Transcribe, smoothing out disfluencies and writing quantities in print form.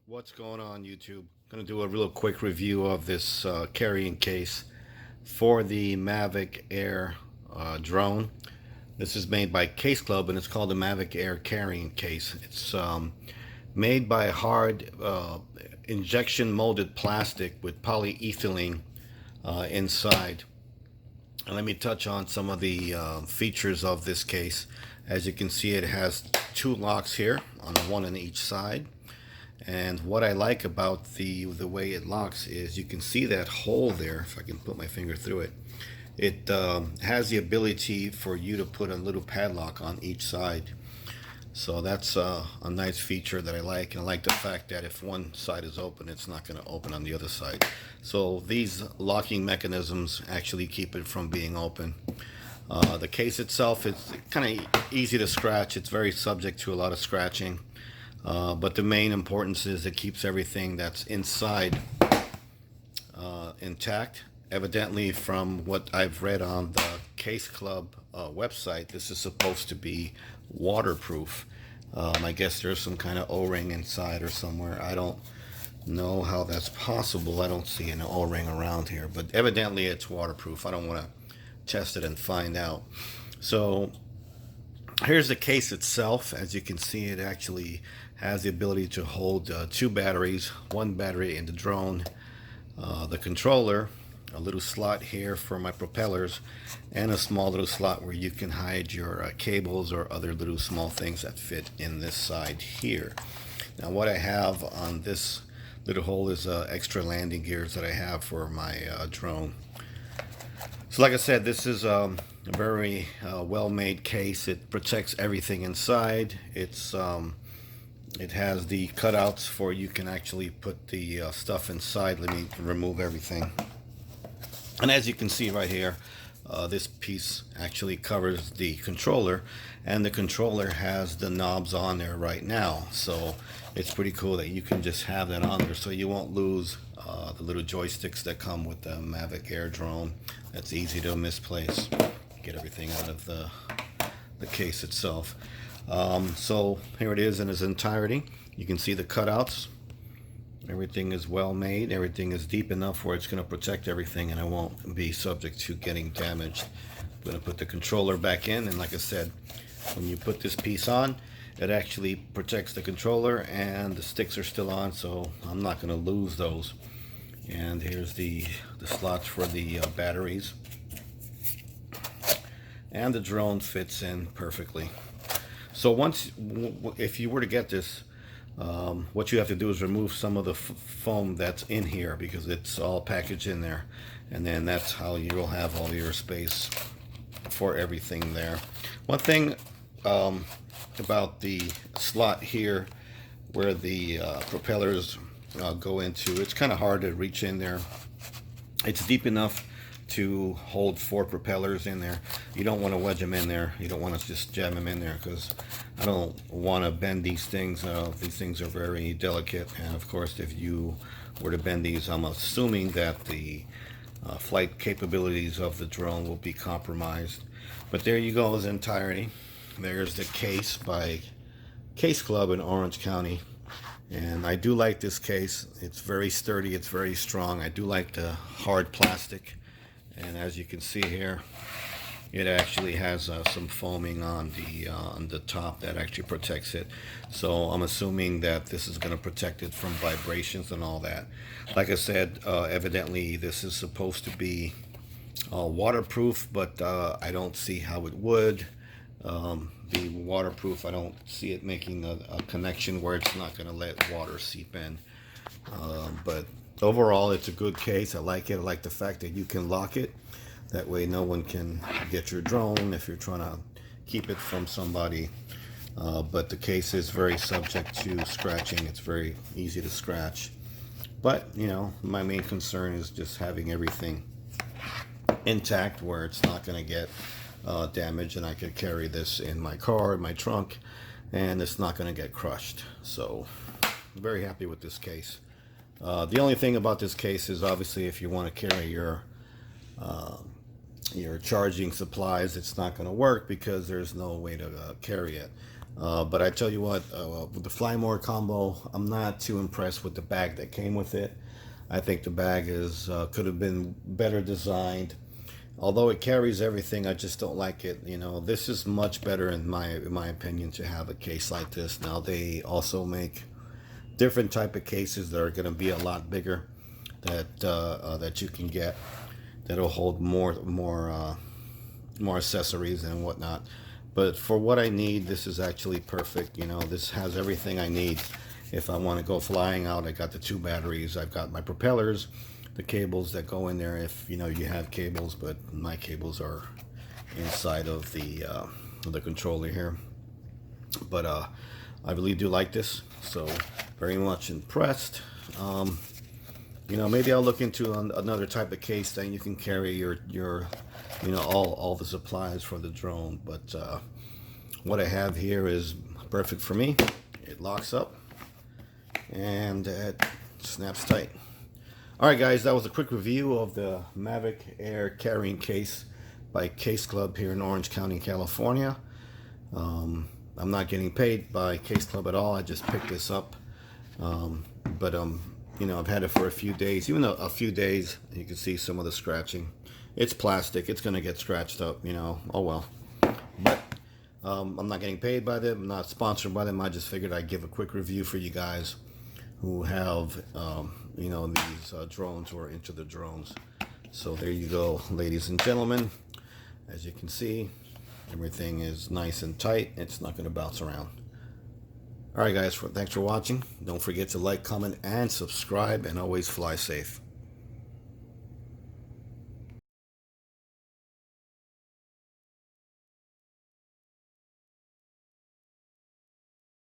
What's going on, YouTube? Going to do a real quick review of this carrying case for the Mavic Air drone. This is made by Case Club and it's called the Mavic Air carrying case. It's made by hard injection molded plastic with polyethylene inside. And let me touch on some of the features of this case. As you can see, it has two locks here, one on each side. And what I like about the way it locks is you can see that hole there. If I can put my finger through it, it has the ability for you to put a little padlock on each side. So that's a nice feature that I like. And I like the fact that if one side is open, it's not going to open on the other side. So these locking mechanisms actually keep it from being open. The case itself is kind of easy to scratch. It's very subject to a lot of scratching. But the main importance is it keeps everything that's inside intact. Evidently, from what I've read on the Case Club website, this is supposed to be waterproof. I guess there's some kind of O-ring inside or somewhere. I don't know how that's possible. I don't see an O-ring around here, but evidently it's waterproof. I don't want to test it and find out. So here's the case itself. As you can see, it actually has the ability to hold two batteries, one battery in the drone, the controller, a little slot here for my propellers, and a small little slot where you can hide your cables or other little small things that fit in this side here. Now what I have on this little hole is extra landing gears that I have for my drone. So like I said, this is a very well-made case. It protects everything inside. It has the cutouts for you can actually put the stuff inside. Let me remove everything. And as you can see right here, this piece actually covers the controller, and the controller has the knobs on there right now. So it's pretty cool that you can just have that on there, so you won't lose the little joysticks that come with the Mavic Air drone. That's easy to misplace. Get everything out of the case itself. So here it is in its entirety. You can see the cutouts. Everything is well made. Everything is deep enough where it's going to protect everything and it won't be subject to getting damaged. I'm going to put the controller back in, and like I said, when you put this piece on, it actually protects the controller, and the sticks are still on, so I'm not going to lose those. And here's the slots for the batteries. And the drone fits in perfectly. So if you were to get this, what you have to do is remove some of the foam that's in here, because it's all packaged in there, and then that's how you'll have all your space for everything there. One thing about the slot here where the propellers go into, it's kind of hard to reach in there. It's deep enough to hold 4 propellers in there. You don't want to wedge them in there. You don't want to just jam them in there, because I don't want to bend these things. These things are very delicate, and of course if you were to bend these, I'm assuming that the flight capabilities of the drone will be compromised. But there you go, its entirety. There's the case by Case Club in Orange County. And I do like this case. It's very sturdy, it's very strong. I do like the hard plastic. And as you can see here, it actually has some foaming on the top that actually protects it. So I'm assuming that this is going to protect it from vibrations and all that. Like I said, evidently this is supposed to be waterproof, but I don't see how it would be waterproof. I don't see it making a connection where it's not going to let water seep in. But overall, it's a good case. I like it. I like the fact that you can lock it. That way no one can get your drone if you're trying to keep it from somebody. But the case is very subject to scratching. It's very easy to scratch. But, you know, my main concern is just having everything intact where it's not going to get damaged, and I could carry this in my car, in my trunk, and it's not going to get crushed. So I'm very happy with this case. The only thing about this case is obviously if you want to carry your charging supplies, it's not going to work because there's no way to carry it. But I tell you what, with the Fly More combo, I'm not too impressed with the bag that came with it. I think the bag is could have been better designed. Although it carries everything, I just don't like it. You know, this is much better in my opinion to have a case like this. Now they also make different type of cases that are going to be a lot bigger that you can get that'll hold more accessories and whatnot. But for what I need, this is actually perfect. You know, this has everything I need. If I want to go flying out, I got the 2 batteries. I've got my propellers, the cables that go in there if you know you have cables, but my cables are inside of the controller here. But I really do like this, so very much impressed. You know, maybe I'll look into another type of case that you can carry your you know, all the supplies for the drone. But what I have here is perfect for me. It locks up and it snaps tight. Alright guys, that was a quick review of the Mavic Air carrying case by Case Club here in Orange County, California. I'm not getting paid by Case Club at all. I just picked this up. But you know, I've had it for a few days. Even though a few days, you can see some of the scratching. It's plastic. It's gonna get scratched up. You know. Oh well. But I'm not getting paid by them. I'm not sponsored by them. I just figured I'd give a quick review for you guys who have you know, these drones or into the drones. So there you go, ladies and gentlemen. As you can see, everything is nice and tight. It's not going to bounce around. All right, guys, thanks for watching. Don't forget to like, comment, and subscribe, and always fly safe.